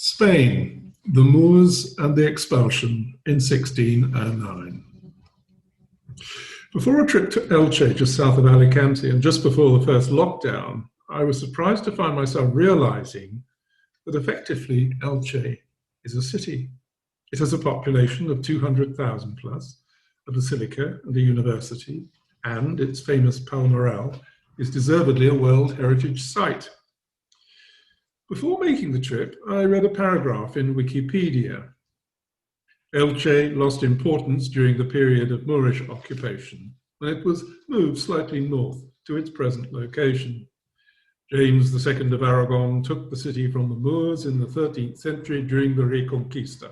Spain, the Moors and the Expulsion in 1609. Before a trip to Elche, just south of Alicante, and just before the first lockdown, I was surprised to find myself realizing that effectively Elche is a city. It has a population of 200,000 plus, a basilica and a university, and its famous Palmeral is deservedly a World Heritage Site. Before making the trip, I read a paragraph in Wikipedia. Elche lost importance during the period of Moorish occupation, when it was moved slightly north to its present location. James II of Aragon took the city from the Moors in the 13th century during the Reconquista.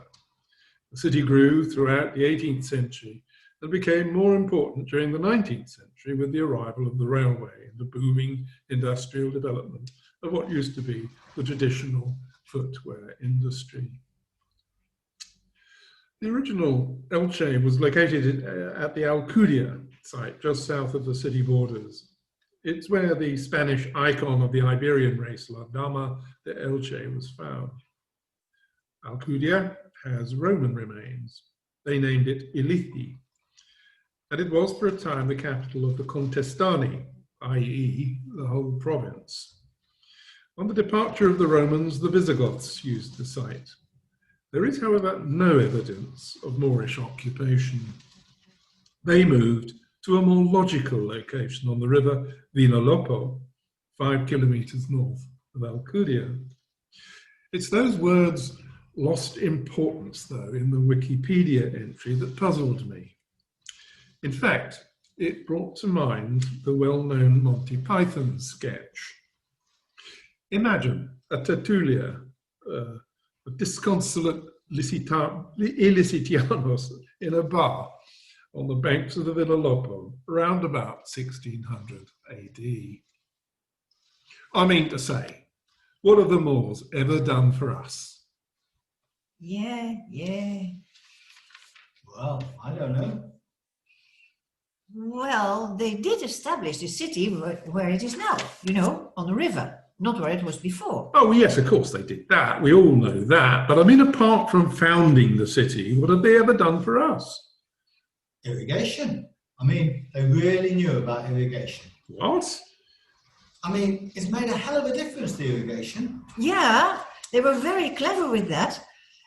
The city grew throughout the 18th century and became more important during the 19th century with the arrival of the railway and the booming industrial development of what used to be the traditional footwear industry. The original Elche was located at the Alcudia site, just south of the city borders. It's where the Spanish icon of the Iberian race, La Dama de Elche, was found. Alcudia has Roman remains. They named it Ilithi, and it was for a time the capital of the Contestani, i.e. the whole province. On the departure of the Romans, the Visigoths used the site. There is, however, no evidence of Moorish occupation. They moved to a more logical location on the river Vinalopó, 5 kilometers north of Alcudia. It's those words, lost importance, though, in the Wikipedia entry that puzzled me. In fact, it brought to mind the well-known Monty Python sketch. Imagine a tertulia, a disconsolate illicitianos in a bar on the banks of the Vinalopó around about 1600 AD. I mean to say, what have the Moors ever done for us? Yeah. Well, I don't know. Well, they did establish the city where it is now, on the river, not where it was before. Oh, yes, of course they did that. We all know that. But I mean, apart from founding the city, what have they ever done for us? Irrigation. I mean, they really knew about irrigation. What? I mean, it's made a hell of a difference, the irrigation. Yeah, they were very clever with that.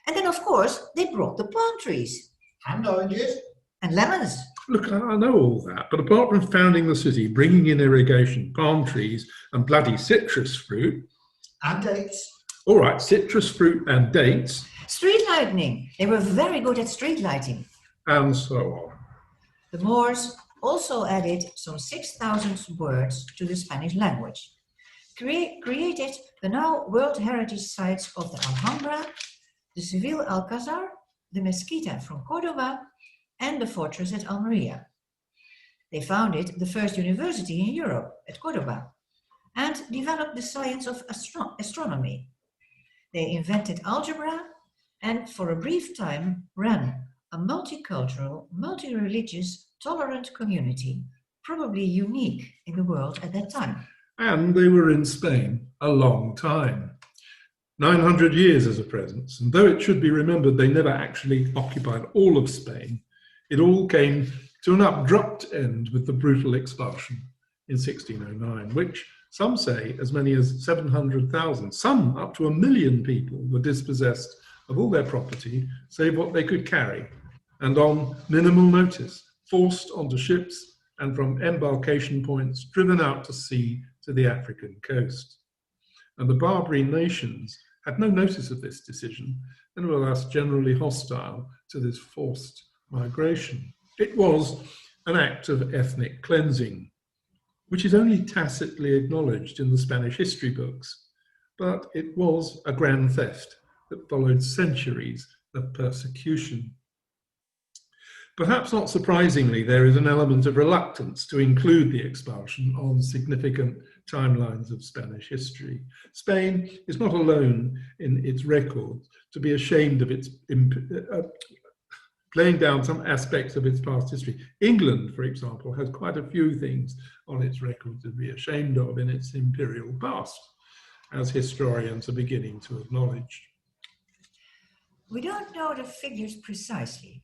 And then, of course, they brought the palm trees. And oranges. And lemons. Look, I know all that, but apart from founding the city, bringing in irrigation, palm trees, and bloody citrus fruit. And dates. All right, citrus fruit and dates. Street lighting. They were very good at street lighting. And so on. The Moors also added some 6,000 words to the Spanish language. Created the now World Heritage Sites of the Alhambra, the Seville Alcazar, the Mesquita from Cordoba, and the fortress at Almeria. They founded the first university in Europe at Cordoba and developed the science of astronomy. They invented algebra and for a brief time ran a multicultural, multi-religious, tolerant community, probably unique in the world at that time. And they were in Spain a long time. 900 years as a presence, and though it should be remembered they never actually occupied all of Spain, it all came to an abrupt end with the brutal expulsion in 1609, which some say as many as 700,000, some up to 1 million people were dispossessed of all their property, save what they could carry, and on minimal notice, forced onto ships and from embarkation points driven out to sea to the African coast. And the Barbary nations had no notice of this decision and were thus generally hostile to this forced migration. It was an act of ethnic cleansing, which is only tacitly acknowledged in the Spanish history books, but it was a grand theft that followed centuries of persecution. Perhaps not surprisingly, there is an element of reluctance to include the expulsion on significant timelines of Spanish history. Spain is not alone in its record to be ashamed of its playing down some aspects of its past history. England, for example, has quite a few things on its record to be ashamed of in its imperial past, as historians are beginning to acknowledge. We don't know the figures precisely,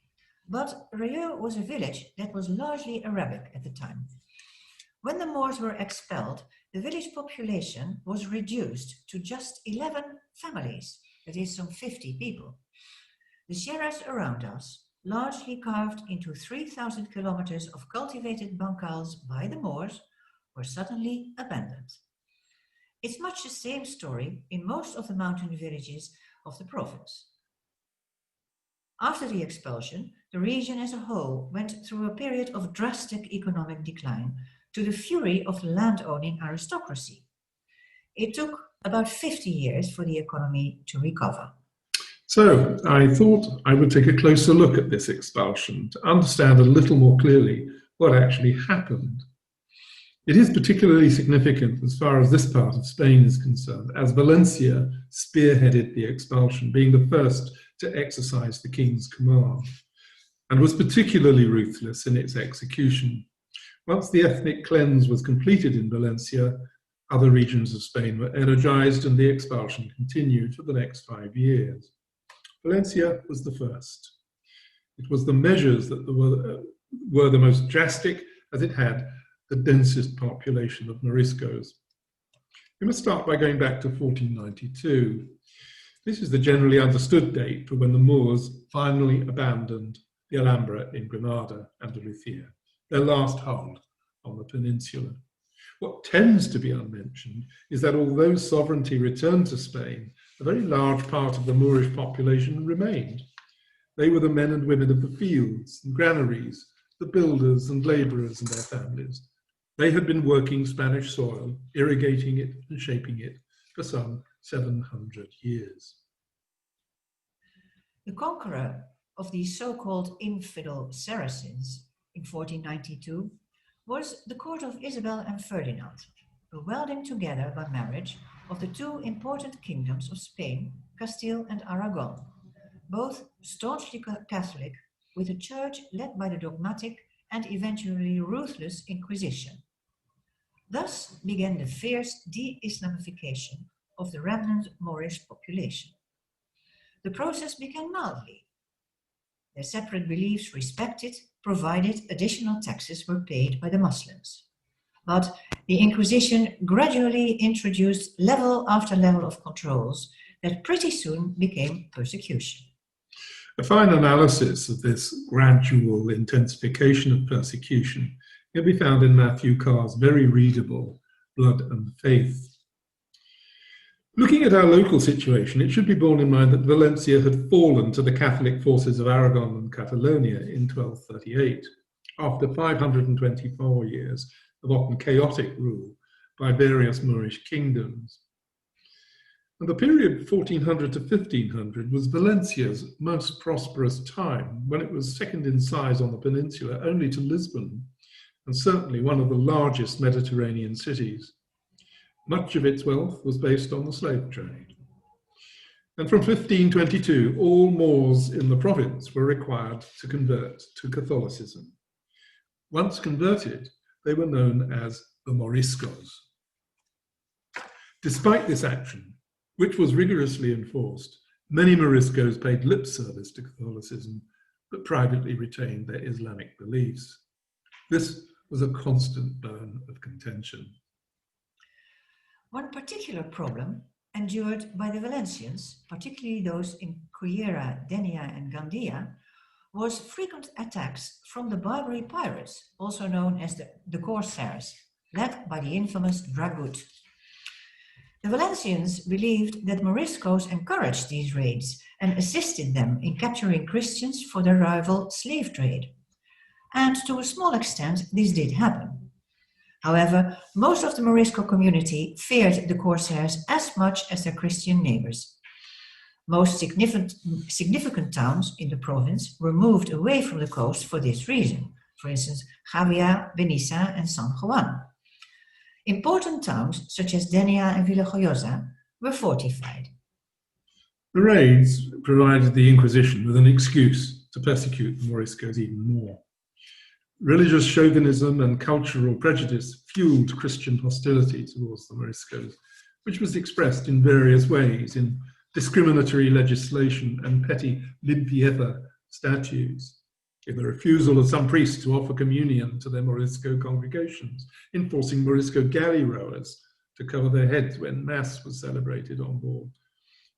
but Relleu was a village that was largely Arabic at the time. When the Moors were expelled, the village population was reduced to just 11 families, that is some 50 people. The sierras around us, largely carved into 3,000 kilometers of cultivated bancals by the Moors, were suddenly abandoned. It's much the same story in most of the mountain villages of the province. After the expulsion, the region as a whole went through a period of drastic economic decline to the fury of the land-owning aristocracy. It took about 50 years for the economy to recover. So I thought I would take a closer look at this expulsion to understand a little more clearly what actually happened. It is particularly significant as far as this part of Spain is concerned, as Valencia spearheaded the expulsion, being the first to exercise the king's command, and was particularly ruthless in its execution. Once the ethnic cleanse was completed in Valencia, other regions of Spain were energized and the expulsion continued for the next 5 years. Valencia was the first. It was the measures that were the most drastic, as it had the densest population of Moriscos. We must start by going back to 1492. This is the generally understood date for when the Moors finally abandoned the Alhambra in Granada, Andalusia, their last hold on the peninsula. What tends to be unmentioned is that although sovereignty returned to Spain, a very large part of the Moorish population remained. They were the men and women of the fields and granaries, the builders and labourers and their families. They had been working Spanish soil, irrigating it and shaping it for some 700 years. The conqueror of these so-called infidel Saracens in 1492 was the court of Isabel and Ferdinand, a welding together by marriage of the two important kingdoms of Spain, Castile and Aragon, both staunchly Catholic, with a church led by the dogmatic and eventually ruthless Inquisition. Thus began the fierce de-Islamification of the remnant Moorish population. The process began mildly. Their separate beliefs respected, provided additional taxes were paid by the Muslims. But the Inquisition gradually introduced level after level of controls that pretty soon became persecution. A fine analysis of this gradual intensification of persecution can be found in Matthew Carr's very readable Blood and Faith. Looking at our local situation, it should be borne in mind that Valencia had fallen to the Catholic forces of Aragon and Catalonia in 1238, after 524 years of often chaotic rule by various Moorish kingdoms. And the period 1400 to 1500 was Valencia's most prosperous time, when it was second in size on the peninsula only to Lisbon, and certainly one of the largest Mediterranean cities. Much of its wealth was based on the slave trade. And from 1522, all Moors in the province were required to convert to Catholicism. Once converted, they were known as the Moriscos. Despite this action, which was rigorously enforced, many Moriscos paid lip service to Catholicism, but privately retained their Islamic beliefs. This was a constant bone of contention. One particular problem endured by the Valencians, particularly those in Cullera, Denia and Gandia, was frequent attacks from the Barbary pirates, also known as the Corsairs, led by the infamous Dragut. The Valencians believed that Moriscos encouraged these raids and assisted them in capturing Christians for their rival slave trade. And to a small extent, this did happen. However, most of the Morisco community feared the Corsairs as much as their Christian neighbors. Most significant towns in the province were moved away from the coast for this reason, for instance, Javia, Benissa and San Juan. Important towns such as Denia and Villajoyosa were fortified. The raids provided the Inquisition with an excuse to persecute the Moriscos even more. Religious chauvinism and cultural prejudice fueled Christian hostility towards the Moriscos, which was expressed in various ways in discriminatory legislation and petty limpieza statutes, in the refusal of some priests to offer communion to their Morisco congregations, enforcing Morisco galley rowers to cover their heads when Mass was celebrated on board,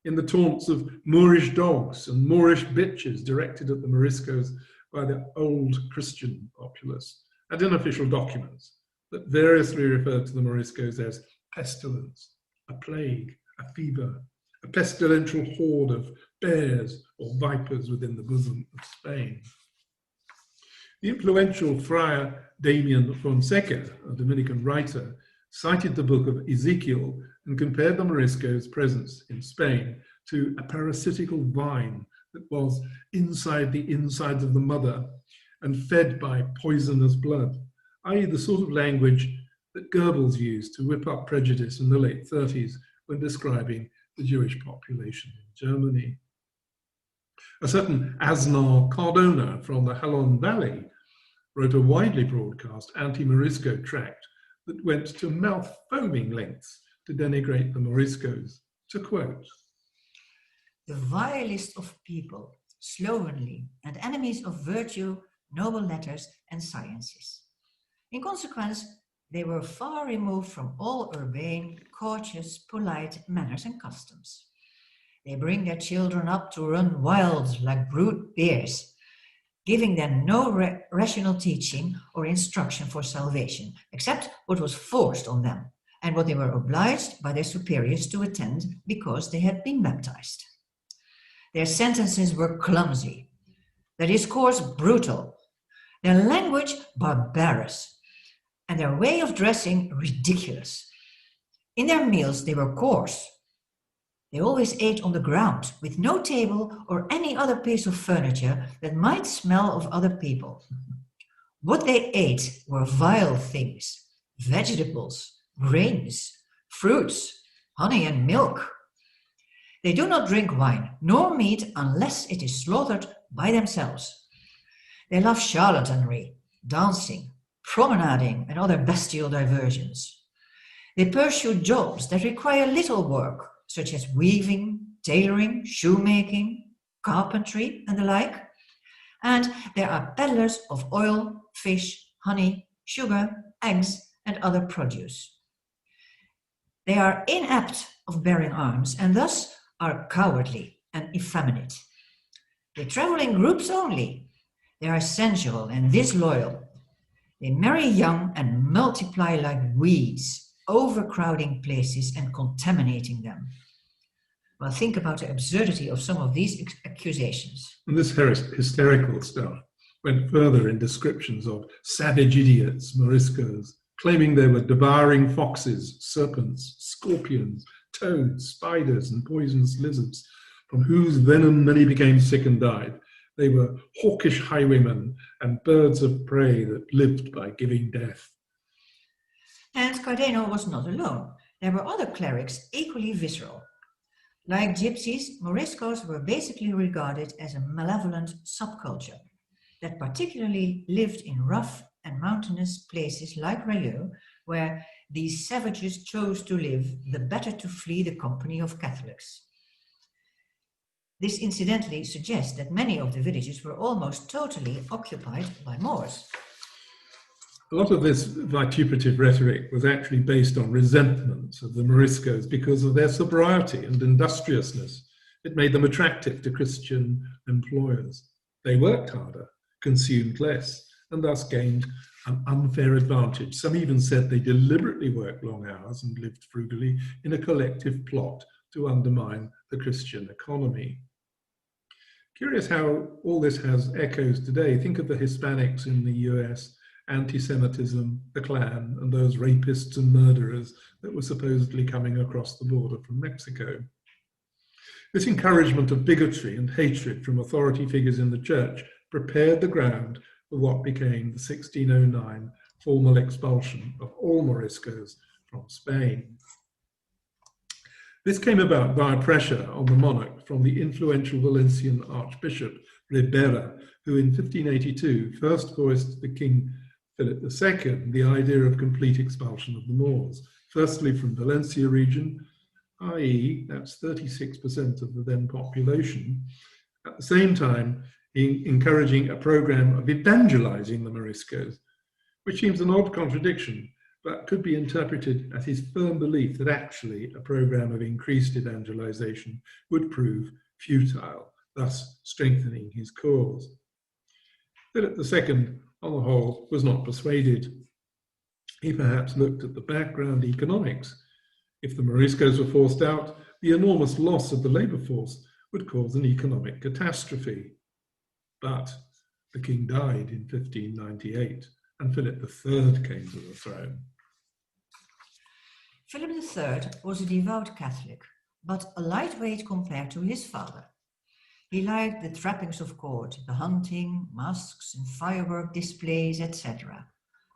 in the taunts of Moorish dogs and Moorish bitches directed at the Moriscos by the old Christian populace, and in official documents that variously referred to the Moriscos as pestilence, a plague, a fever, a pestilential horde of bears or vipers within the bosom of Spain. The influential friar Damian Fonseca, a Dominican writer, cited the book of Ezekiel and compared the Morisco's presence in Spain to a parasitical vine that was inside the insides of the mother and fed by poisonous blood, i.e. the sort of language that Goebbels used to whip up prejudice in the late 30s when describing the Jewish population in Germany. A certain Asnar Cardona from the Jalón Valley wrote a widely broadcast anti-Morisco tract that went to mouth-foaming lengths to denigrate the Moriscos, to quote, "The vilest of people, slovenly and enemies of virtue, noble letters and sciences. In consequence, they were far removed from all urbane, courteous, polite manners and customs. They bring their children up to run wild like brute bears, giving them no rational teaching or instruction for salvation, except what was forced on them and what they were obliged by their superiors to attend because they had been baptized. Their sentences were clumsy, their discourse brutal, their language barbarous, and their way of dressing ridiculous. In their meals they were coarse. They always ate on the ground, with no table or any other piece of furniture that might smell of other people. What they ate were vile things, vegetables, grains, fruits, honey and milk. They do not drink wine, nor meat unless it is slaughtered by themselves. They love charlatanry, dancing, promenading, and other bestial diversions. They pursue jobs that require little work, such as weaving, tailoring, shoemaking, carpentry, and the like. And there are peddlers of oil, fish, honey, sugar, eggs, and other produce. They are inept of bearing arms, and thus are cowardly and effeminate. They travel in groups only. They are sensual and disloyal. They marry young and multiply like weeds, overcrowding places and contaminating them. Well, think about the absurdity of some of these accusations. And this hysterical stuff went further in descriptions of savage idiots, Moriscos, claiming they were devouring foxes, serpents, scorpions, toads, spiders, and poisonous lizards, from whose venom many became sick and died. They were hawkish highwaymen and birds of prey that lived by giving death. And Cardeno was not alone. There were other clerics equally visceral. Like gypsies, Moriscos were basically regarded as a malevolent subculture that particularly lived in rough and mountainous places like Relleu, where these savages chose to live, the better to flee the company of Catholics. This incidentally suggests that many of the villages were almost totally occupied by Moors. A lot of this vituperative rhetoric was actually based on resentment of the Moriscos because of their sobriety and industriousness. It made them attractive to Christian employers. They worked harder, consumed less, and thus gained an unfair advantage. Some even said they deliberately worked long hours and lived frugally in a collective plot to undermine the Christian economy. Curious how all this has echoes today. Think of the Hispanics in the US, anti-Semitism, the Klan, and those rapists and murderers that were supposedly coming across the border from Mexico. This encouragement of bigotry and hatred from authority figures in the church prepared the ground for what became the 1609 formal expulsion of all Moriscos from Spain. This came about via pressure on the monarch from the influential Valencian Archbishop Ribera, who in 1582 first voiced to King Philip II the idea of complete expulsion of the Moors, firstly from Valencia region, i.e. that's 36% of the then population, at the same time encouraging a program of evangelizing the Moriscos, which seems an odd contradiction, but could be interpreted as his firm belief that actually a program of increased evangelization would prove futile, thus strengthening his cause. Philip II, on the whole, was not persuaded. He perhaps looked at the background economics. If the Moriscos were forced out, the enormous loss of the labour force would cause an economic catastrophe. But the king died in 1598, and Philip III came to the throne. Philip III was a devout Catholic, but a lightweight compared to his father. He liked the trappings of court, the hunting, masks and firework displays, etc.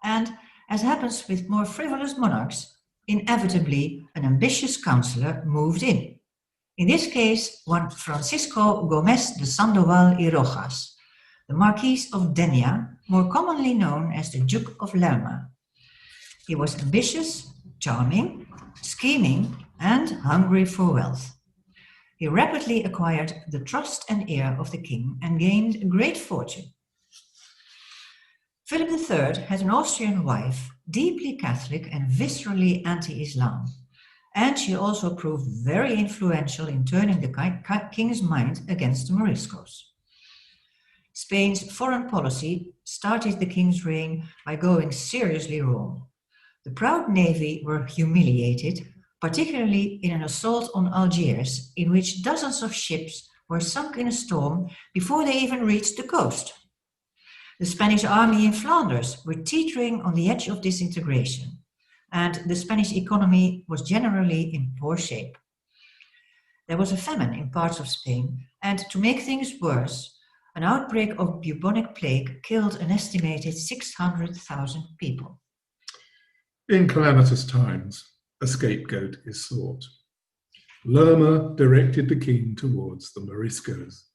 And, as happens with more frivolous monarchs, inevitably an ambitious councillor moved in. In this case, one Francisco Gómez de Sandoval y Rojas, the Marquis of Denia, more commonly known as the Duke of Lerma. He was ambitious, charming, scheming, and hungry for wealth. He rapidly acquired the trust and ear of the king and gained a great fortune. Philip III had an Austrian wife, deeply Catholic and viscerally anti-Islam, and she also proved very influential in turning the king's mind against the Moriscos. Spain's foreign policy started the king's reign by going seriously wrong. The proud navy were humiliated, particularly in an assault on Algiers, in which dozens of ships were sunk in a storm before they even reached the coast. The Spanish army in Flanders were teetering on the edge of disintegration, and the Spanish economy was generally in poor shape. There was a famine in parts of Spain, and to make things worse, an outbreak of bubonic plague killed an estimated 600,000 people. In calamitous times, a scapegoat is sought. Lerma directed the king towards the Moriscos.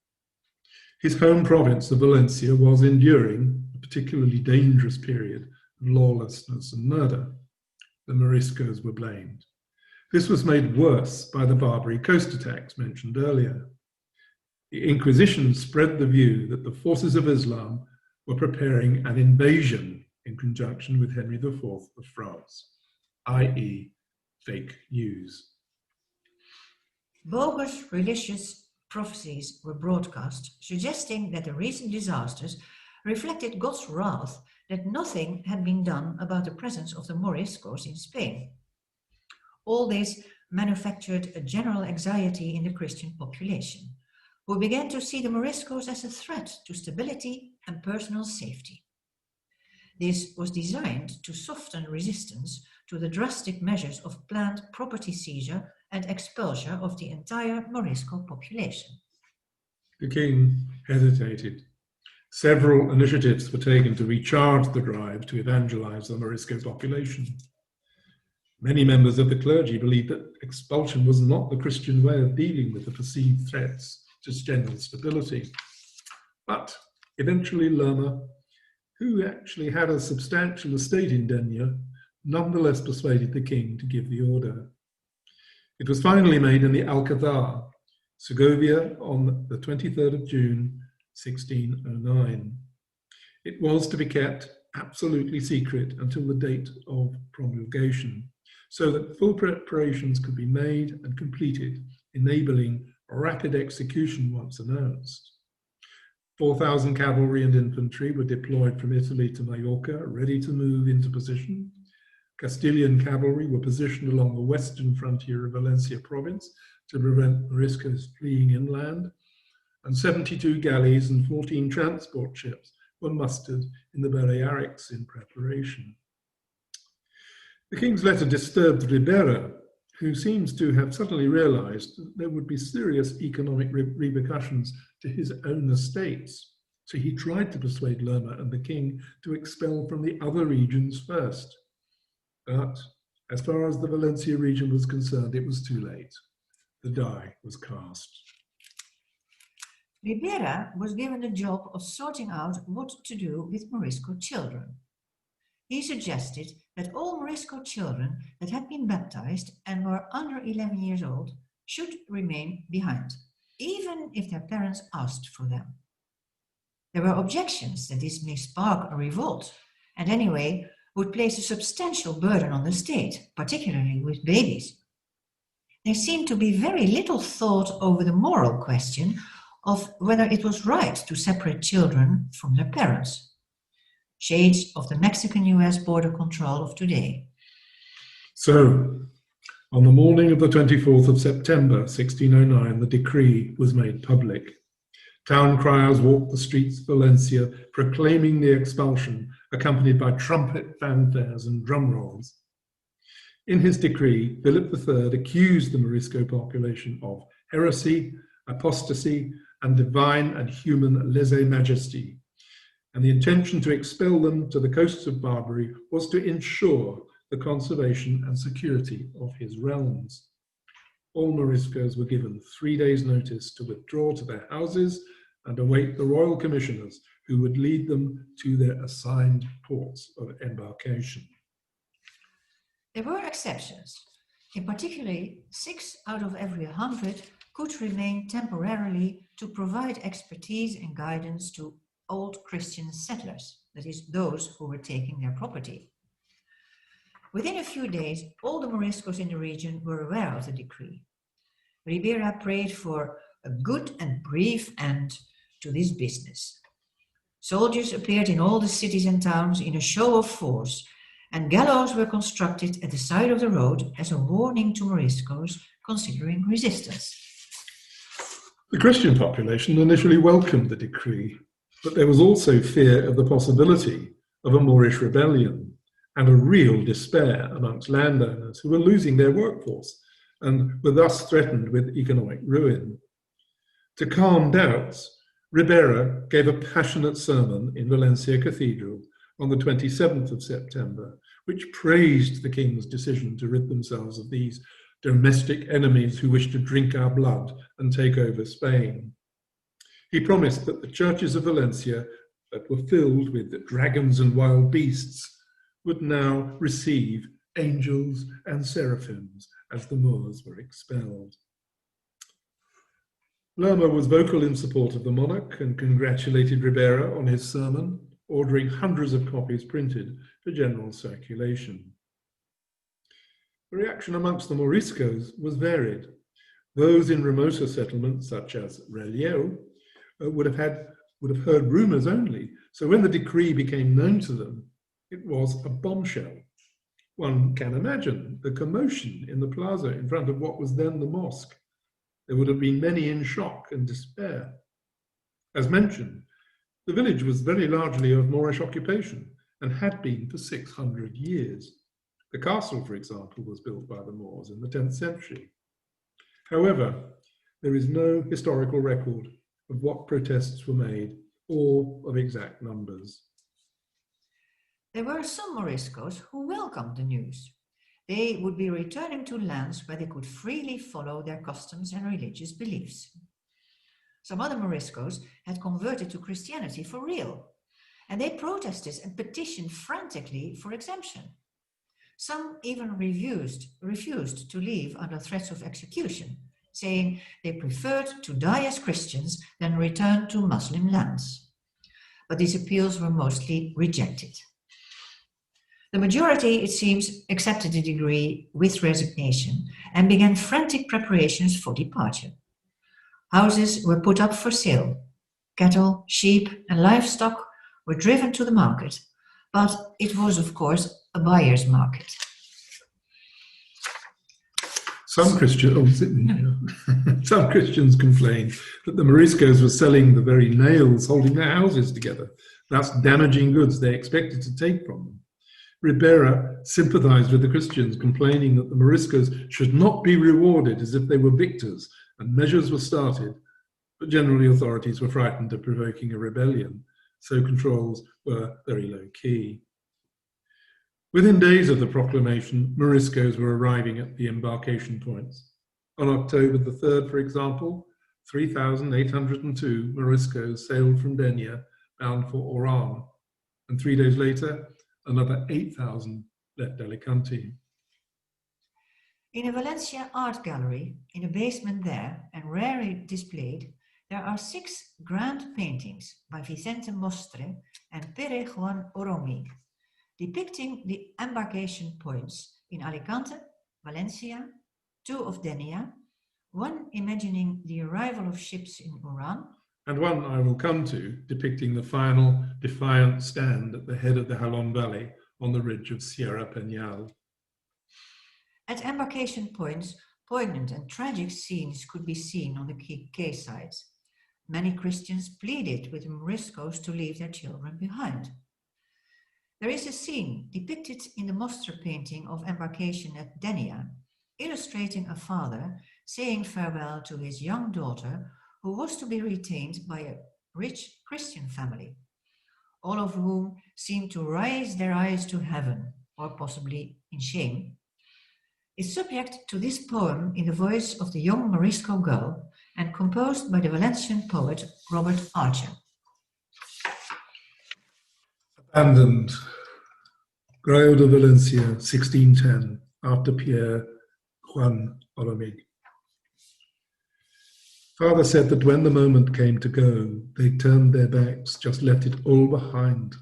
His home province of Valencia was enduring a particularly dangerous period of lawlessness and murder. The Moriscos were blamed. This was made worse by the Barbary coast attacks mentioned earlier. The Inquisition spread the view that the forces of Islam were preparing an invasion in conjunction with Henry IV of France, i.e. fake news. Bogus religious prophecies were broadcast, suggesting that the recent disasters reflected God's wrath that nothing had been done about the presence of the Moriscos in Spain. All this manufactured a general anxiety in the Christian population, who began to see the Moriscos as a threat to stability and personal safety. This was designed to soften resistance to the drastic measures of planned property seizure and expulsion of the entire Morisco population. The king hesitated. Several initiatives were taken to recharge the drive to evangelize the Morisco population. Many members of the clergy believed that expulsion was not the Christian way of dealing with the perceived threats to general stability. But eventually Lerma, who actually had a substantial estate in Denia, nonetheless persuaded the king to give the order. It was finally made in the Alcazar, Segovia, on the 23rd of June, 1609. It was to be kept absolutely secret until the date of promulgation, so that full preparations could be made and completed, enabling rapid execution once announced. 4,000 cavalry and infantry were deployed from Italy to Majorca, ready to move into position. Castilian cavalry were positioned along the western frontier of Valencia province to prevent Moriscos fleeing inland, and 72 galleys and 14 transport ships were mustered in the Balearics in preparation. The king's letter disturbed Ribera, who seems to have suddenly realized that there would be serious economic repercussions to his own estates. So he tried to persuade Lerma and the king to expel from the other regions first. But as far as the Valencia region was concerned, it was too late. The die was cast. Ribera was given the job of sorting out what to do with Morisco children. He suggested that all Morisco children that had been baptized and were under 11 years old should remain behind, even if their parents asked for them. There were objections that this may spark a revolt, and anyway would place a substantial burden on the state, particularly with babies. There seemed to be very little thought over the moral question of whether it was right to separate children from their parents. Shades of the Mexican-US border control of today. So, on the morning of the 24th of September 1609, the decree was made public. Town criers walked the streets of Valencia, proclaiming the expulsion, accompanied by trumpet fanfares and drum rolls. In his decree, Philip III accused the Morisco population of heresy, apostasy, and divine and human lèse-majesty, and the intention to expel them to the coasts of Barbary was to ensure the conservation and security of his realms. All Moriscos were given 3 days' notice to withdraw to their houses and await the royal commissioners who would lead them to their assigned ports of embarkation. There were exceptions. In particular, 6 out of every 100 could remain temporarily to provide expertise and guidance to old Christian settlers, that is, those who were taking their property. Within a few days, all the Moriscos in the region were aware of the decree. Ribera prayed for a good and brief end to this business. Soldiers appeared in all the cities and towns in a show of force, and gallows were constructed at the side of the road as a warning to Moriscos considering resistance. The Christian population initially welcomed the decree, but there was also fear of the possibility of a Moorish rebellion and a real despair amongst landowners who were losing their workforce and were thus threatened with economic ruin. To calm doubts, Ribera gave a passionate sermon in Valencia Cathedral on the 27th of September, which praised the king's decision to rid themselves of these domestic enemies who wished to drink our blood and take over Spain. He promised that the churches of Valencia that were filled with dragons and wild beasts would now receive angels and seraphims as the Moors were expelled. Lerma was vocal in support of the monarch and congratulated Ribera on his sermon, ordering hundreds of copies printed for general circulation. The reaction amongst the Moriscos was varied. Those in remoter settlements, such as Relleu, would have heard rumours only, so when the decree became known to them, it was a bombshell. One can imagine the commotion in the plaza in front of what was then the mosque. There would have been many in shock and despair. As mentioned, the village was very largely of Moorish occupation and had been for 600 years. The castle, for example, was built by the Moors in the 10th century. However, there is no historical record of what protests were made or of exact numbers. There were some Moriscos who welcomed the news. They would be returning to lands where they could freely follow their customs and religious beliefs. Some other Moriscos had converted to Christianity for real, and they protested and petitioned frantically for exemption. Some even refused to leave under threats of execution, saying they preferred to die as Christians than return to Muslim lands. But these appeals were mostly rejected. The majority, it seems, accepted the decree with resignation and began frantic preparations for departure. Houses were put up for sale. Cattle, sheep, and livestock were driven to the market, but it was, of course, a buyer's market. Some Christians complained that the Moriscos were selling the very nails holding their houses together, thus damaging goods they expected to take from them. Ribera sympathized with the Christians, complaining that the Moriscos should not be rewarded as if they were victors, and measures were started, but generally authorities were frightened of provoking a rebellion, so controls were very low-key. Within days of the proclamation, Moriscos were arriving at the embarkation points. On October the 3rd, for example, 3,802 Moriscos sailed from Denia bound for Oran, and 3 days later, another 8,000 left Alicante. In a Valencia art gallery, in a basement there, and rarely displayed, there are 6 grand paintings by Vicente Mostre and Pere Juan Oromig, depicting the embarkation points in Alicante, Valencia, 2 of Denia, 1 imagining the arrival of ships in Oran, and 1 I will come to, depicting the final defiant stand at the head of the Jalón Valley on the ridge of Sierra Peñal. At embarkation points, poignant and tragic scenes could be seen on the quaysides. Many Christians pleaded with the Moriscos to leave their children behind. There is a scene depicted in the Mostre painting of embarkation at Denia, illustrating a father saying farewell to his young daughter who was to be retained by a rich Christian family, all of whom seemed to raise their eyes to heaven, or possibly in shame, is subject to this poem in the voice of the young Morisco girl and composed by the Valencian poet Robert Archer. Abandoned. Relleu de Valencia, 1610, after Pierre Juan Oromig. Father said that when the moment came to go, they turned their backs, just left it all behind.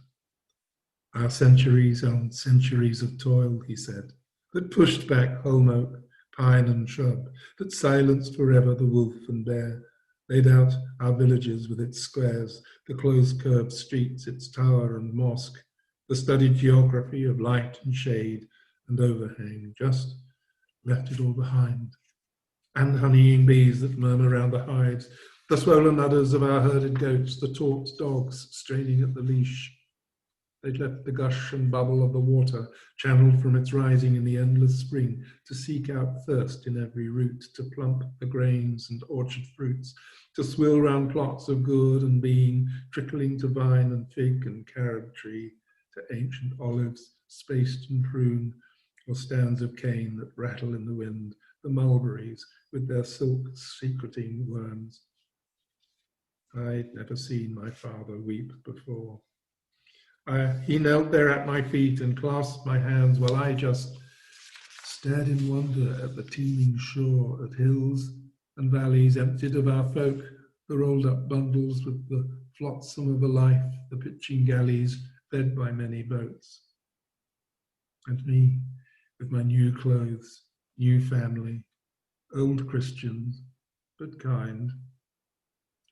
Our centuries and centuries of toil, he said, that pushed back holm oak, pine and shrub, that silenced forever the wolf and bear, laid out our villages with its squares, the close curved streets, its tower and mosque, the studied geography of light and shade and overhang, just left it all behind. And honeying bees that murmur round the hides, the swollen udders of our herded goats, the taut dogs straining at the leash. They'd left the gush and bubble of the water, channeled from its rising in the endless spring, to seek out thirst in every root, to plump the grains and orchard fruits, to swill round plots of good and being, trickling to vine and fig and carob tree, to ancient olives, spaced and prune, or stands of cane that rattle in the wind, the mulberries with their silk secreting worms. I'd never seen my father weep before. He knelt there at my feet and clasped my hands while I just stared in wonder at the teeming shore, at hills and valleys emptied of our folk, the rolled up bundles with the flotsam of a life, the pitching galleys fed by many boats. And me, with my new clothes, new family, old Christians, but kind.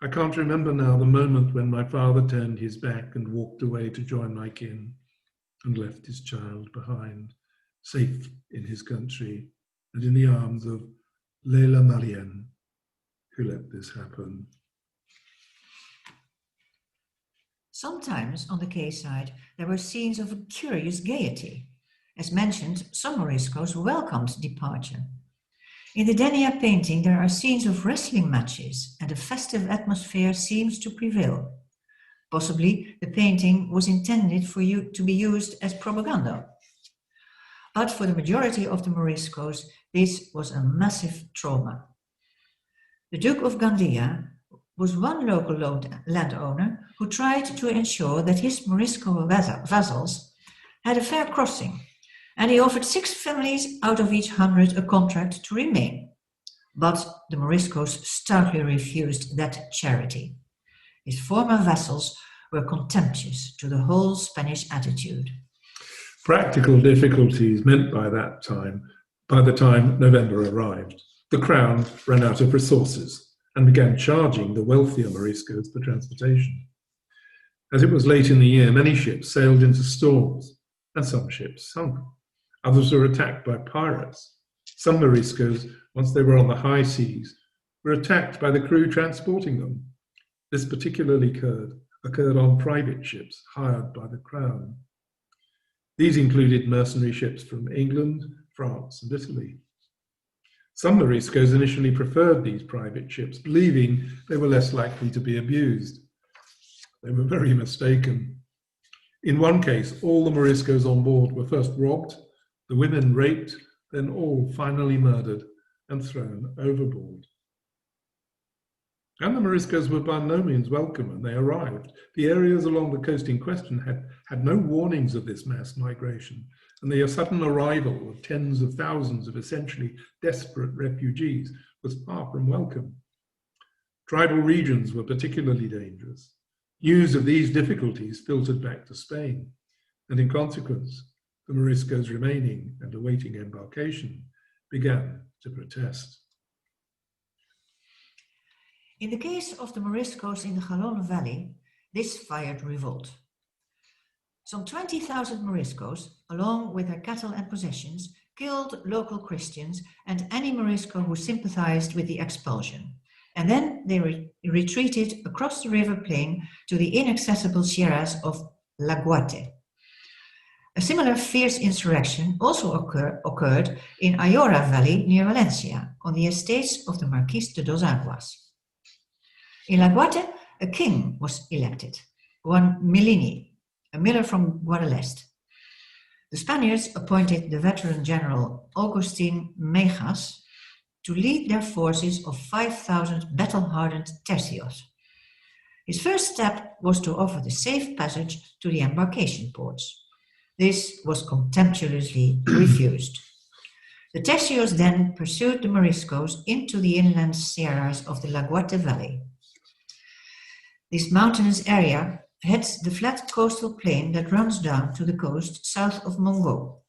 I can't remember now the moment when my father turned his back and walked away to join my kin and left his child behind, safe in his country and in the arms of Leila Malien, who let this happen. Sometimes on the quayside there were scenes of a curious gaiety. As mentioned, some Moriscos welcomed departure. In the Denia painting there are scenes of wrestling matches and a festive atmosphere seems to prevail. Possibly the painting was intended to be used as propaganda. But for the majority of the Moriscos, this was a massive trauma. The Duke of Gandia was one local landowner who tried to ensure that his Morisco vassals had a fair crossing, and he offered 6 families out of each 100 a contract to remain. But the Moriscos stoutly refused that charity. His former vassals were contemptuous to the whole Spanish attitude. Practical difficulties meant by the time November arrived, the Crown ran out of resources and began charging the wealthier Moriscos for transportation. As it was late in the year, many ships sailed into storms, and some ships sunk. Others were attacked by pirates. Some Moriscos, once they were on the high seas, were attacked by the crew transporting them. This particularly occurred on private ships hired by the Crown. These included mercenary ships from England, France, and Italy. Some Moriscos initially preferred these private ships, believing they were less likely to be abused. They were very mistaken. In one case, all the Moriscos on board were first robbed, the women raped, then all finally murdered and thrown overboard. And the Moriscos were by no means welcome when they arrived. The areas along the coast in question had no warnings of this mass migration, and the sudden arrival of tens of thousands of essentially desperate refugees was far from welcome. Tribal regions were particularly dangerous. News of these difficulties filtered back to Spain, and in consequence, the Moriscos remaining and awaiting embarkation began to protest. In the case of the Moriscos in the Jalón Valley, this fired revolt. Some 20,000 Moriscos, along with their cattle and possessions, killed local Christians and any Morisco who sympathized with the expulsion. And then they retreated across the river plain to the inaccessible sierras of La Guate. A similar fierce insurrection also occurred in Aurora Valley near Valencia, on the estates of the Marquis de Dos Aguas. In La Guate, a king was elected, one Millini, a miller from Guadalest. The Spaniards appointed the veteran general Agustin Meijas to lead their forces of 5,000 battle-hardened tercios. His first step was to offer the safe passage to the embarkation ports. This was contemptuously refused. The tercios then pursued the Moriscos into the inland sierras of the La Guate Valley. This mountainous area heads the flat coastal plain that runs down to the coast south of Mongo.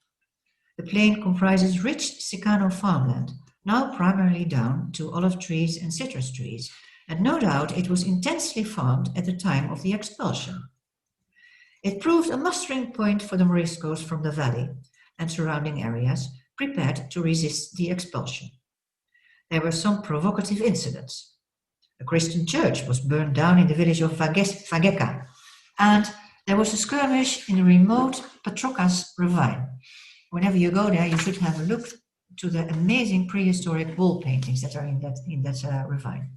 The plain comprises rich Secano farmland, now primarily down to olive trees and citrus trees, and no doubt it was intensely farmed at the time of the expulsion. It proved a mustering point for the Moriscos from the valley and surrounding areas prepared to resist the expulsion. There were some provocative incidents. A Christian church was burned down in the village of Fageca, and there was a skirmish in the remote Patrocas ravine. Whenever you go there, you should have a look to the amazing prehistoric wall paintings that are in that ravine.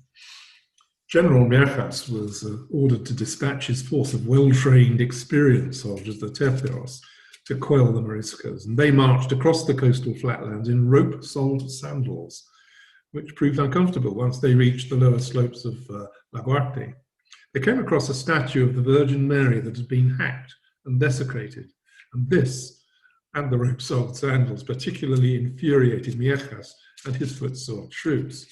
General Meijas was ordered to dispatch his force of well-trained, experienced soldiers, the tercios, to quell the Moriscos, and they marched across the coastal flatlands in rope-soled sandals, which proved uncomfortable once they reached the lower slopes of La Guarte. They came across a statue of the Virgin Mary that had been hacked and desecrated, and this, and the rope-soled sandals, particularly infuriated Meijas and his foot-soled troops.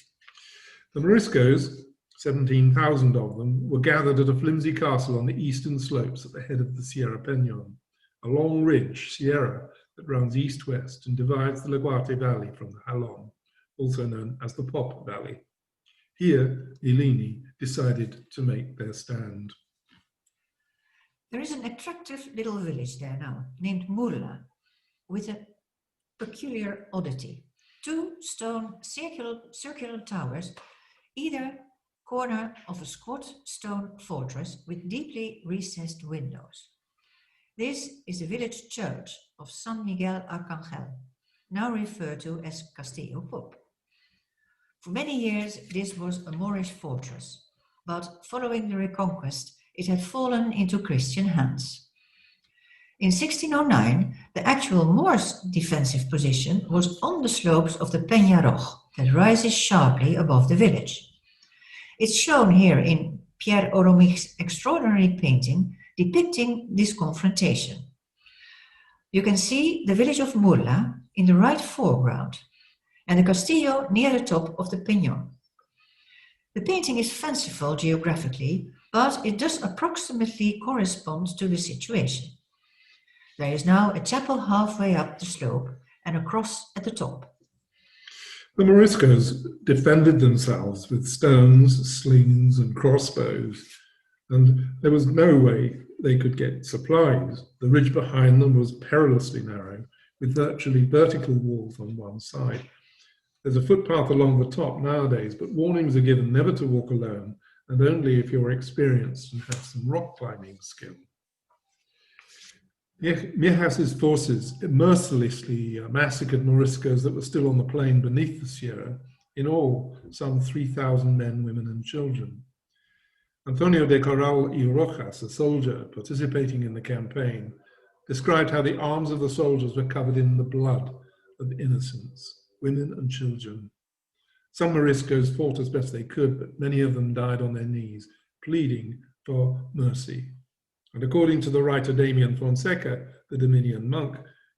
The Moriscos, 17,000 of them, were gathered at a flimsy castle on the eastern slopes at the head of the Sierra Peñon, a long ridge, sierra, that runs east-west and divides the La Guarte Valley from the Jalón, also known as the Pop Valley. Here, Illini decided to make their stand. There is an attractive little village there now, named Murla, with a peculiar oddity. 2 stone circular towers, either corner of a squat stone fortress with deeply recessed windows. This is the village church of San Miguel Arcangel, now referred to as Castillo Pop. For many years, this was a Moorish fortress, but following the Reconquest, it had fallen into Christian hands. In 1609, the actual Moors' defensive position was on the slopes of the Peña Roja that rises sharply above the village. It's shown here in Pierre Oromic's extraordinary painting depicting this confrontation. You can see the village of Murla in the right foreground and the Castillo near the top of the Peñón. The painting is fanciful geographically, but it does approximately correspond to the situation. There is now a chapel halfway up the slope and a cross at the top. The Moriscos defended themselves with stones, slings, and crossbows, and there was no way they could get supplies. The ridge behind them was perilously narrow, with virtually vertical walls on one side. There's a footpath along the top nowadays, but warnings are given never to walk alone, and only if you're experienced and have some rock climbing skill. Meijas's forces mercilessly massacred Moriscos that were still on the plain beneath the Sierra, in all some 3,000 men, women and children. Antonio de Corral y Rojas, a soldier participating in the campaign, described how the arms of the soldiers were covered in the blood of innocents, women and children. Some Moriscos fought as best they could, but many of them died on their knees, pleading for mercy. And according to the writer Damian Fonseca, the Dominion monk,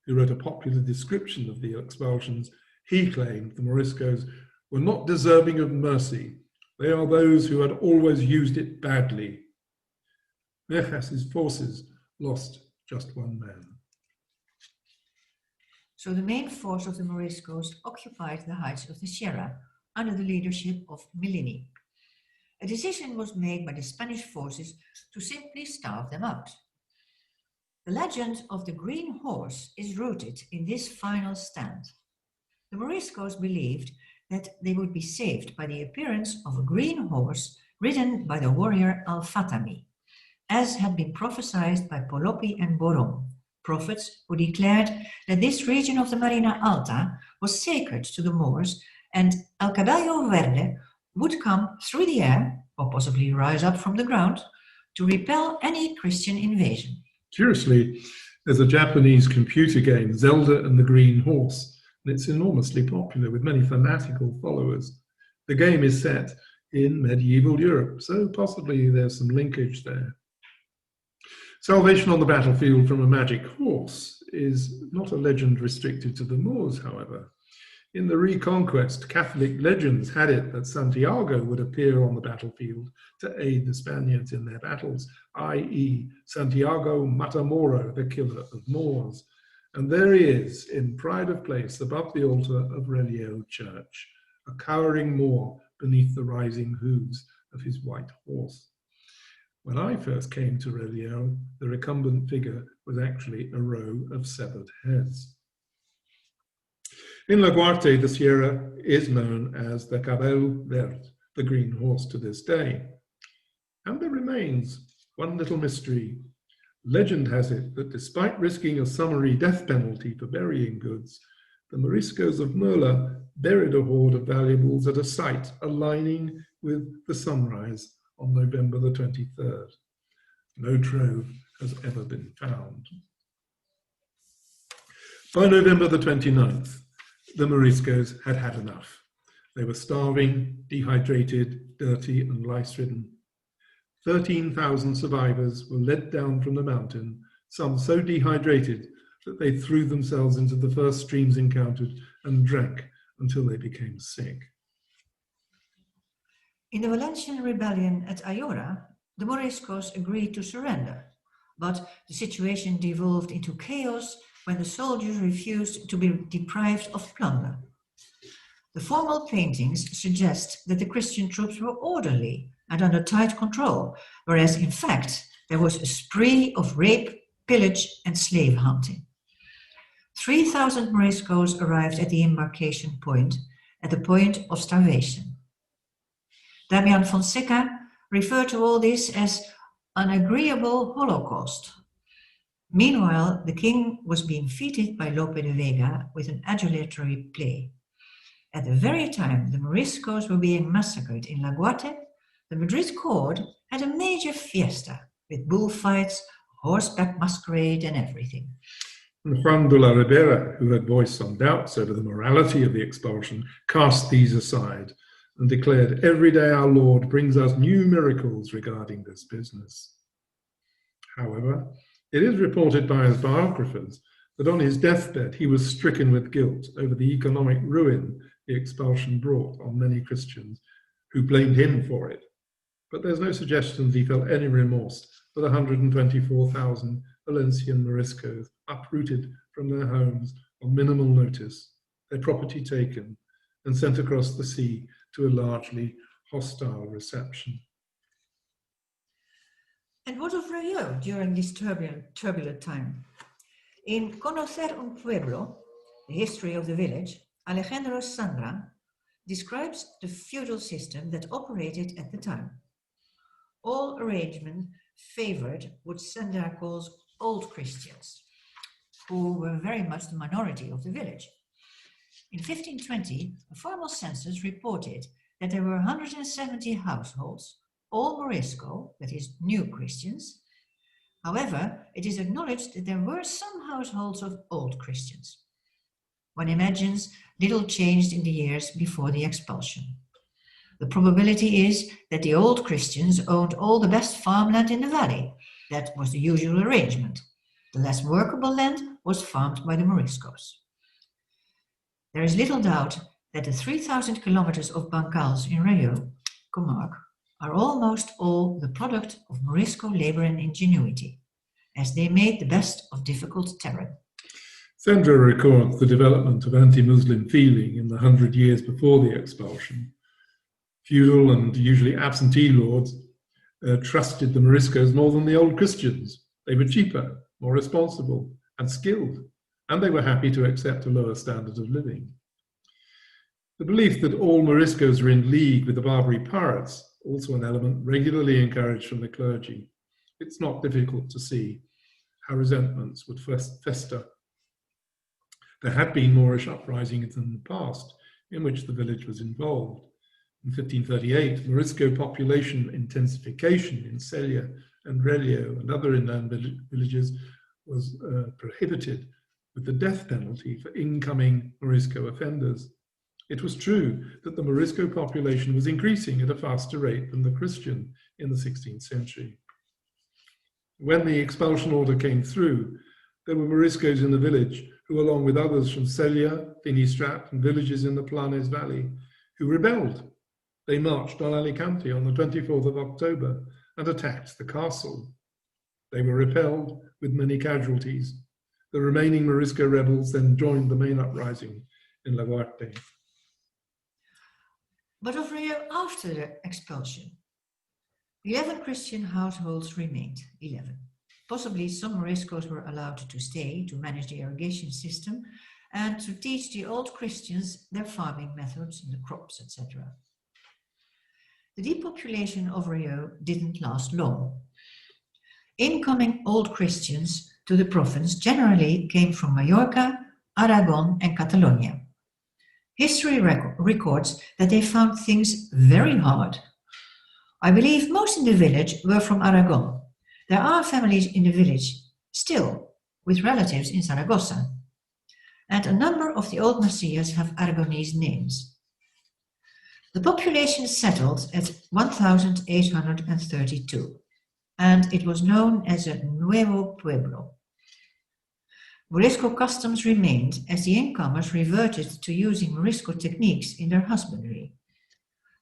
who wrote a popular description of the expulsions, he claimed the Moriscos were not deserving of mercy. They are those who had always used it badly. Mechas's forces lost just one man. So the main force of the Moriscos occupied the heights of the Sierra under the leadership of Millini. A decision was made by the Spanish forces to simply starve them out. The legend of the Green Horse is rooted in this final stand. The Moriscos believed that they would be saved by the appearance of a green horse ridden by the warrior Al-Fatami, as had been prophesied by Polopi and Boron, prophets who declared that this region of the Marina Alta was sacred to the Moors, and El Caballo Verde would come through the air, or possibly rise up from the ground, to repel any Christian invasion. Curiously, there's a Japanese computer game, Zelda and the Green Horse, and it's enormously popular with many fanatical followers. The game is set in medieval Europe, so possibly there's some linkage there. Salvation on the battlefield from a magic horse is not a legend restricted to the Moors, however. In the Reconquest, Catholic legends had it that Santiago would appear on the battlefield to aid the Spaniards in their battles, i.e. Santiago Matamoro, the killer of Moors. And there he is, in pride of place above the altar of Relleu Church, a cowering Moor beneath the rising hooves of his white horse. When I first came to Relleu, the recumbent figure was actually a row of severed heads. In La Guarte, the Sierra is known as the Cabello Verde, the green horse, to this day. And there remains one little mystery. Legend has it that despite risking a summary death penalty for burying goods, the Moriscos of Merla buried a hoard of valuables at a site aligning with the sunrise on November the 23rd. No trove has ever been found. By November the 29th, the Moriscos had had enough. They were starving, dehydrated, dirty, and lice-ridden. 13,000 survivors were led down from the mountain, some so dehydrated that they threw themselves into the first streams encountered and drank until they became sick. In the Valencian rebellion at Ayora, the Moriscos agreed to surrender, but the situation devolved into chaos when the soldiers refused to be deprived of plunder. The formal paintings suggest that the Christian troops were orderly and under tight control, whereas in fact there was a spree of rape, pillage and slave hunting. 3,000 Moriscos arrived at the embarkation point, at the point of starvation. Damian Fonseca referred to all this as an agreeable Holocaust. Meanwhile, the king was being feted by Lope de Vega with an adulatory play. At the very time the Moriscos were being massacred in La Guarte, the Madrid court had a major fiesta with bullfights, horseback masquerade and everything. And Juan de la Ribera, who had voiced some doubts over the morality of the expulsion, cast these aside and declared, "Every day our Lord brings us new miracles regarding this business." However, it is reported by his biographers that on his deathbed he was stricken with guilt over the economic ruin the expulsion brought on many Christians who blamed him for it. But there's no suggestion that he felt any remorse for the 124,000 Valencian Moriscos uprooted from their homes on minimal notice, their property taken and sent across the sea to a largely hostile reception. And what of Relleu during this turbulent time? In Conocer un Pueblo, the history of the village, Alejandro Sandra describes the feudal system that operated at the time. All arrangements favored what Sandra calls old Christians, who were very much the minority of the village. In 1520, a formal census reported that there were 170 households, all Morisco, that is, new Christians. However, it is acknowledged that there were some households of old Christians. One imagines little changed in the years before the expulsion. The probability is that the old Christians owned all the best farmland in the valley. That was the usual arrangement. The less workable land was farmed by the Moriscos. There is little doubt that the 3,000 kilometers of bancals in Relleu comarque are almost all the product of Morisco labor and ingenuity, as they made the best of difficult terrain. Sandra records the development of anti-Muslim feeling in the 100 years before the expulsion. Feudal and usually absentee lords trusted the Moriscos more than the old Christians. They were cheaper, more responsible, and skilled, and they were happy to accept a lower standard of living. The belief that all Moriscos were in league with the Barbary pirates, also an element regularly encouraged from the clergy. It's not difficult to see how resentments would fester. There had been Moorish uprisings in the past in which the village was involved. In 1538, Morisco population intensification in Ceuta and Relleu and other inland villages was prohibited with the death penalty for incoming Morisco offenders. It was true that the Morisco population was increasing at a faster rate than the Christian in the 16th century. When the expulsion order came through, there were Moriscos in the village who, along with others from Ceuta, Finistrat, and villages in the Planes Valley, who rebelled. They marched on Alicante on the 24th of October and attacked the castle. They were repelled with many casualties. The remaining Morisco rebels then joined the main uprising in La Guarte. But of Relleu after the expulsion, 11 Christian households remained, 11. Possibly some Moriscos were allowed to stay to manage the irrigation system and to teach the old Christians their farming methods and the crops, etc. The depopulation of Relleu didn't last long. Incoming old Christians to the province generally came from Mallorca, Aragon, and Catalonia. History records that they found things very hard. I believe most in the village were from Aragon. There are families in the village still with relatives in Zaragoza, and a number of the old Macias have Aragonese names. The population settled at 1,832, and it was known as a Nuevo Pueblo. Morisco customs remained as the incomers reverted to using Morisco techniques in their husbandry.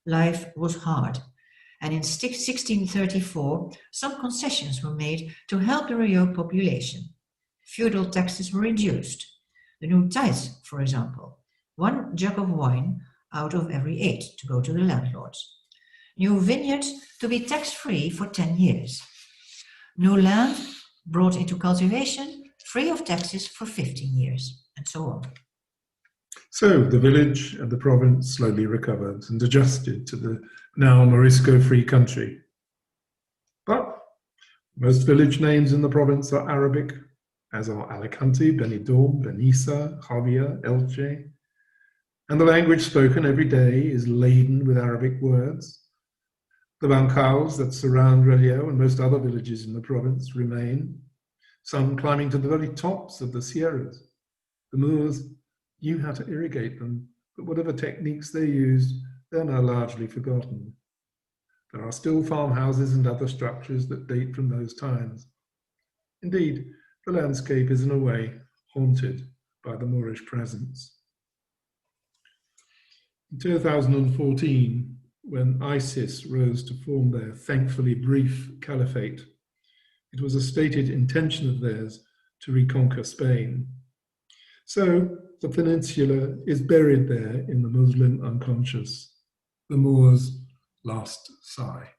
Life was hard, and in 1634 some concessions were made to help the Relleu population. Feudal taxes were reduced. The new tithes, for example, 1 jug of wine out of every 8 to go to the landlords. New vineyards to be tax-free for 10 years. New land brought into cultivation free of taxes for 15 years, and so on. So the village and the province slowly recovered and adjusted to the now Morisco-free country. But most village names in the province are Arabic, as are Alicante, Benidorm, Benissa, Javia, Elche, and the language spoken every day is laden with Arabic words. The bancals that surround Relleu and most other villages in the province remain, some climbing to the very tops of the sierras. The Moors knew how to irrigate them, but whatever techniques they used, they're now largely forgotten. There are still farmhouses and other structures that date from those times. Indeed, the landscape is in a way haunted by the Moorish presence. In 2014, when ISIS rose to form their thankfully brief caliphate, it was a stated intention of theirs to reconquer Spain. So the peninsula is buried there in the Muslim unconscious, the Moors' last sigh.